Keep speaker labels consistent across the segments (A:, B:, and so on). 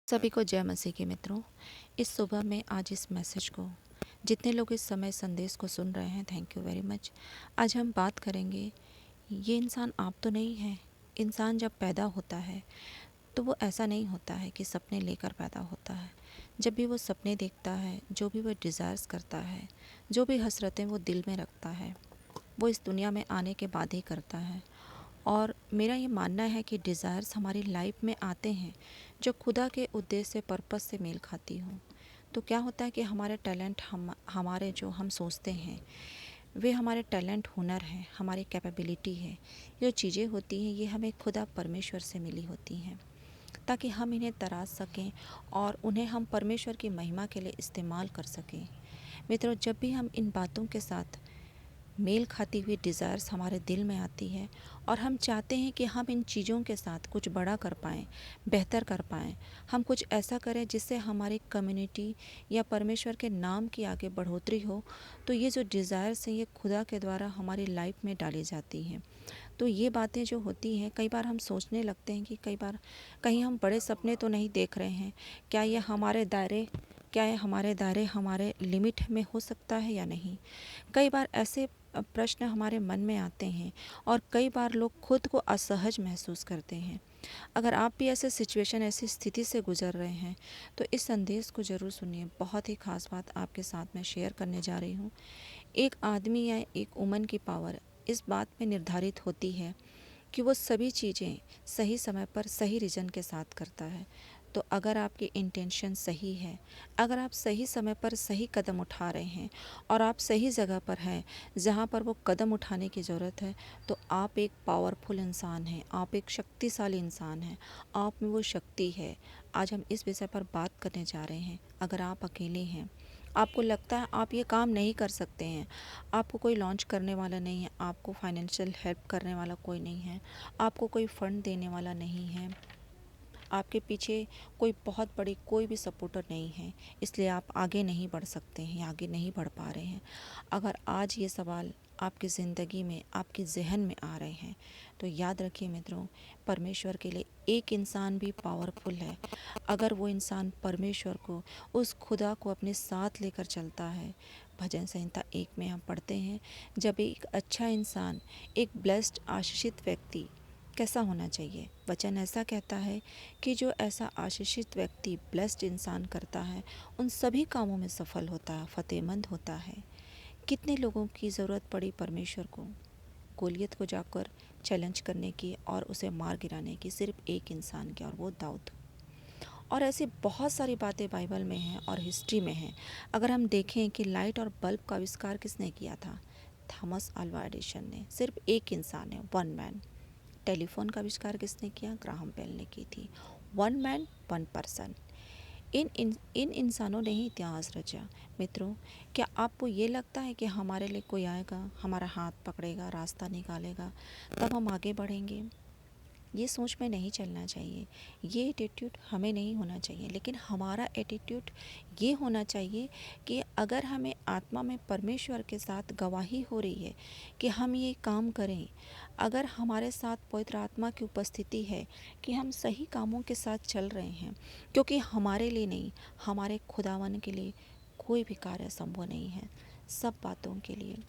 A: सभी को जय मसीह के मित्रों। इस सुबह में आज इस मैसेज को जितने लोग इस समय संदेश को सुन रहे हैं, थैंक यू वेरी मच। आज हम बात करेंगे, ये इंसान आप तो नहीं है। इंसान जब पैदा होता है तो वो ऐसा नहीं होता है कि सपने लेकर पैदा होता है। जब भी वो सपने देखता है, जो भी वो डिज़ायर्स करता है, जो भी हसरतें वो दिल में रखता है, वो इस दुनिया में आने के बाद ही करता है। और मेरा ये मानना है कि डिज़ायर्स हमारी लाइफ में आते हैं जो खुदा के उद्देश्य पर्पस से मेल खाती हो। तो क्या होता है कि हमारे टैलेंट हमारे जो हम सोचते हैं वे हमारे टैलेंट, हुनर हैं, हमारी कैपेबिलिटी है। जो चीज़ें होती हैं ये हमें खुदा परमेश्वर से मिली होती हैं ताकि हम इन्हें तराश सकें और उन्हें हम परमेश्वर की महिमा के लिए इस्तेमाल कर सकें। मित्रों, जब भी हम इन बातों के साथ मेल खाती हुई डिज़ायर्स हमारे दिल में आती है और हम चाहते हैं कि हम इन चीज़ों के साथ कुछ बड़ा कर पाएँ, बेहतर कर पाएँ, हम कुछ ऐसा करें जिससे हमारी कम्युनिटी या परमेश्वर के नाम की आगे बढ़ोतरी हो, तो ये जो डिज़ायर्स हैं ये खुदा के द्वारा हमारी लाइफ में डाली जाती हैं। तो ये बातें जो होती हैं, कई बार हम सोचने लगते हैं कि कई बार कहीं हम बड़े सपने तो नहीं देख रहे हैं, क्या ये हमारे दायरे हमारे लिमिट में हो सकता है या नहीं। कई बार ऐसे प्रश्न हमारे मन में आते हैं और कई बार लोग खुद को असहज महसूस करते हैं। अगर आप भी ऐसे सिचुएशन, ऐसी स्थिति से गुजर रहे हैं तो इस संदेश को ज़रूर सुनिए। बहुत ही खास बात आपके साथ मैं शेयर करने जा रही हूँ। एक आदमी या एक वुमन की पावर इस बात में निर्धारित होती है कि वो सभी चीज़ें सही समय पर सही रीज़न के साथ करता है। तो अगर आपकी इंटेंशन सही है, अगर आप सही समय पर सही कदम उठा रहे हैं और आप सही जगह पर हैं जहाँ पर वो कदम उठाने की ज़रूरत है, तो आप एक पावरफुल इंसान हैं, आप एक शक्तिशाली इंसान हैं, आप में वो शक्ति है। आज हम इस विषय पर बात करने जा रहे हैं। अगर आप अकेले हैं, आपको लगता है आप ये काम नहीं कर सकते हैं, आपको कोई लॉन्च करने वाला नहीं है, आपको फाइनेंशियल हेल्प करने वाला कोई नहीं है, आपको कोई फंड देने वाला नहीं है, आपके पीछे कोई बहुत बड़ी कोई भी सपोर्टर नहीं है, इसलिए आप आगे नहीं बढ़ सकते हैं, आगे नहीं बढ़ पा रहे हैं। अगर आज ये सवाल आपकी ज़िंदगी में, आपके जहन में आ रहे हैं, तो याद रखिए मित्रों, परमेश्वर के लिए एक इंसान भी पावरफुल है। अगर वो इंसान परमेश्वर को, उस खुदा को अपने साथ लेकर चलता है। भजन संहिता 1 में हम पढ़ते हैं, जब एक अच्छा इंसान, एक ब्लेस्ड आशीषित व्यक्ति कैसा होना चाहिए। वचन ऐसा कहता है कि जो ऐसा आशीषित व्यक्ति, ब्लेस्ड इंसान करता है, उन सभी कामों में सफल होता है, फतेहमंद होता है। कितने लोगों की ज़रूरत पड़ी परमेश्वर को गोलियत को जाकर चैलेंज करने की और उसे मार गिराने की, सिर्फ एक इंसान की, और वो दाऊद। और ऐसी बहुत सारी बातें बाइबल में हैं और हिस्ट्री में हैं। अगर हम देखें कि लाइट और बल्ब का आविष्कार किसने किया था, थॉमस अल्वा एडिसन ने। सिर्फ एक इंसान है, वन मैन। टेलीफोन का आविष्कार किसने किया, ग्राहम बेल ने की थी। One man, one person. इन इंसानों ने ही इतिहास रचा। मित्रों, क्या आपको ये लगता है कि हमारे लिए कोई आएगा, हमारा हाथ पकड़ेगा, रास्ता निकालेगा, तब हम आगे बढ़ेंगे? ये सोच में नहीं चलना चाहिए, ये एटीट्यूड हमें नहीं होना चाहिए। लेकिन हमारा एटीट्यूड ये होना चाहिए कि अगर हमें आत्मा में परमेश्वर के साथ गवाही हो रही है कि हम ये काम करें, अगर हमारे साथ पवित्र आत्मा की उपस्थिति है कि हम सही कामों के साथ चल रहे हैं, क्योंकि हमारे लिए नहीं, हमारे खुदावन के लिए कोई भी कार्य संभव नहीं है। सब बातों के लिए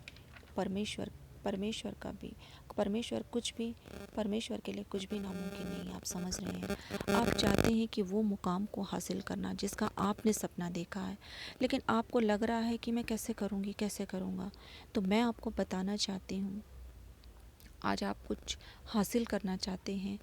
A: परमेश्वर परमेश्वर का भी परमेश्वर के लिए कुछ भी नामुमकिन नहीं है। आप समझ रहे हैं, आप चाहते हैं कि वो मुकाम को हासिल करना जिसका आपने सपना देखा है, लेकिन आपको लग रहा है कि मैं कैसे करूँगी, कैसे करूँगा। तो मैं आपको बताना चाहती हूँ, आज आप कुछ हासिल करना चाहते हैं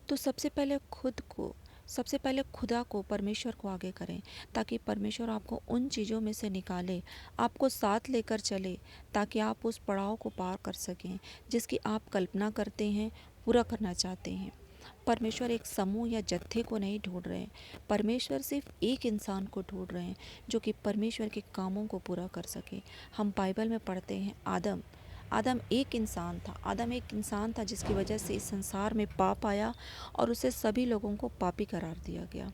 A: तो सबसे पहले खुदा को, परमेश्वर को आगे करें, ताकि परमेश्वर आपको उन चीज़ों में से निकाले, आपको साथ लेकर चले, ताकि आप उस पड़ाव को पार कर सकें जिसकी आप कल्पना करते हैं, पूरा करना चाहते हैं। परमेश्वर एक समूह या जत्थे को नहीं ढूंढ रहे हैं, परमेश्वर सिर्फ एक इंसान को ढूंढ रहे हैं जो कि परमेश्वर के कामों को पूरा कर सके। हम बाइबल में पढ़ते हैं, आदम एक इंसान था जिसकी वजह से इस संसार में पाप आया और उसे सभी लोगों को पापी करार दिया गया।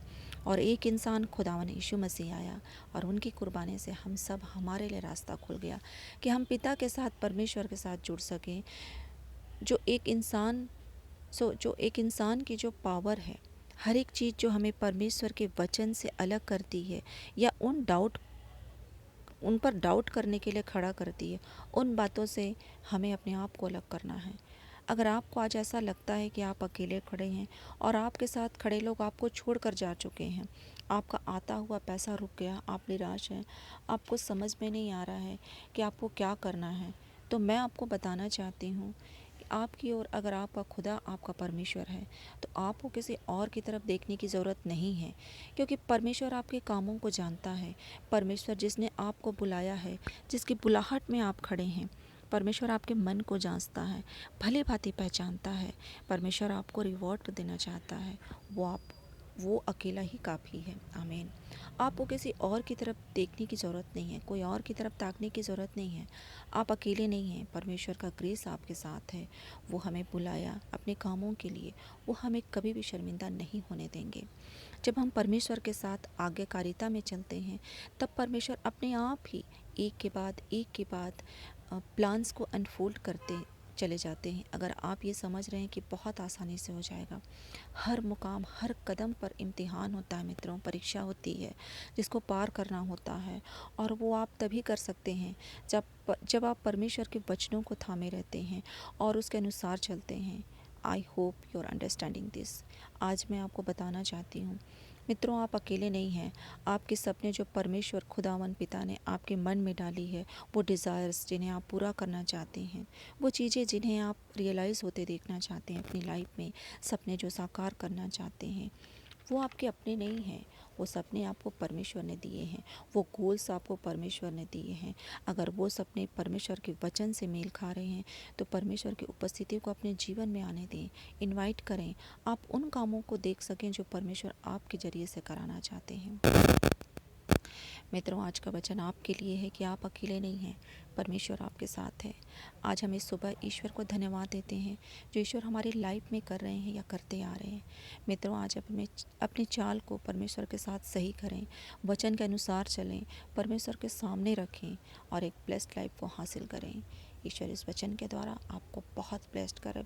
A: और एक इंसान खुदावन यीशु मसीह आया और उनकी कुर्बानी से हमारे लिए रास्ता खुल गया कि हम पिता के साथ, परमेश्वर के साथ जुड़ सकें। जो एक इंसान की जो पावर है, हर एक चीज़ जो हमें परमेश्वर के वचन से अलग करती है या उन पर डाउट करने के लिए खड़ा करती है, उन बातों से हमें अपने आप को अलग करना है। अगर आपको आज ऐसा लगता है कि आप अकेले खड़े हैं और आपके साथ खड़े लोग आपको छोड़कर जा चुके हैं, आपका आता हुआ पैसा रुक गया, आप निराश हैं, आपको समझ में नहीं आ रहा है कि आपको क्या करना है, तो मैं आपको बताना चाहती हूँ कि आपकी ओर अगर आपका खुदा आपका परमेश्वर है, तो आपको किसी और की तरफ देखने की ज़रूरत नहीं है, क्योंकि परमेश्वर आपके कामों को जानता है। परमेश्वर जिसने आपको बुलाया है, जिसकी बुलाहट में आप खड़े हैं, परमेश्वर आपके मन को जांचता है, भली भांति पहचानता है। परमेश्वर आपको रिवॉर्ड देना चाहता है। वो अकेला ही काफ़ी है। आमीन। आपको किसी और की तरफ देखने की ज़रूरत नहीं है, कोई और की तरफ ताकने की ज़रूरत नहीं है। आप अकेले नहीं हैं, परमेश्वर का ग्रेस आपके साथ है। वो हमें बुलाया अपने कामों के लिए, वो हमें कभी भी शर्मिंदा नहीं होने देंगे। जब हम परमेश्वर के साथ आज्ञाकारिता में चलते हैं, तब परमेश्वर अपने आप ही एक के बाद प्लान्स को अनफोल्ड करते चले जाते हैं। अगर आप ये समझ रहे हैं कि बहुत आसानी से हो जाएगा, हर मुकाम हर कदम पर इम्तिहान होता है मित्रों, परीक्षा होती है जिसको पार करना होता है, और वो आप तभी कर सकते हैं जब आप परमेश्वर के वचनों को थामे रहते हैं और उसके अनुसार चलते हैं। I hope you are understanding this. आज मैं आपको बताना चाहती हूँ मित्रों, आप अकेले नहीं हैं। आपके सपने जो परमेश्वर खुदावन पिता ने आपके मन में डाली है, वो डिज़ायर्स जिन्हें आप पूरा करना चाहते हैं, वो चीज़ें जिन्हें आप रियलाइज़ होते देखना चाहते हैं अपनी लाइफ में, सपने जो साकार करना चाहते हैं, वो आपके अपने नहीं हैं। वो सपने आपको परमेश्वर ने दिए हैं, वो गोल्स आपको परमेश्वर ने दिए हैं। अगर वो सपने परमेश्वर के वचन से मेल खा रहे हैं, तो परमेश्वर की उपस्थिति को अपने जीवन में आने दें, इनवाइट करें। आप उन कामों को देख सकें जो परमेश्वर आपके ज़रिए से कराना चाहते हैं। मित्रों, आज का वचन आपके लिए है कि आप अकेले नहीं हैं, परमेश्वर आपके साथ है। आज हम इस सुबह ईश्वर को धन्यवाद देते हैं जो ईश्वर हमारी लाइफ में कर रहे हैं या करते आ रहे हैं। मित्रों, आज अपनी चाल को परमेश्वर के साथ सही करें, वचन के अनुसार चलें, परमेश्वर के सामने रखें और एक ब्लेस्ड लाइफ को हासिल करें। ईश्वर इस वचन के द्वारा आपको बहुत ब्लेस्ड करे।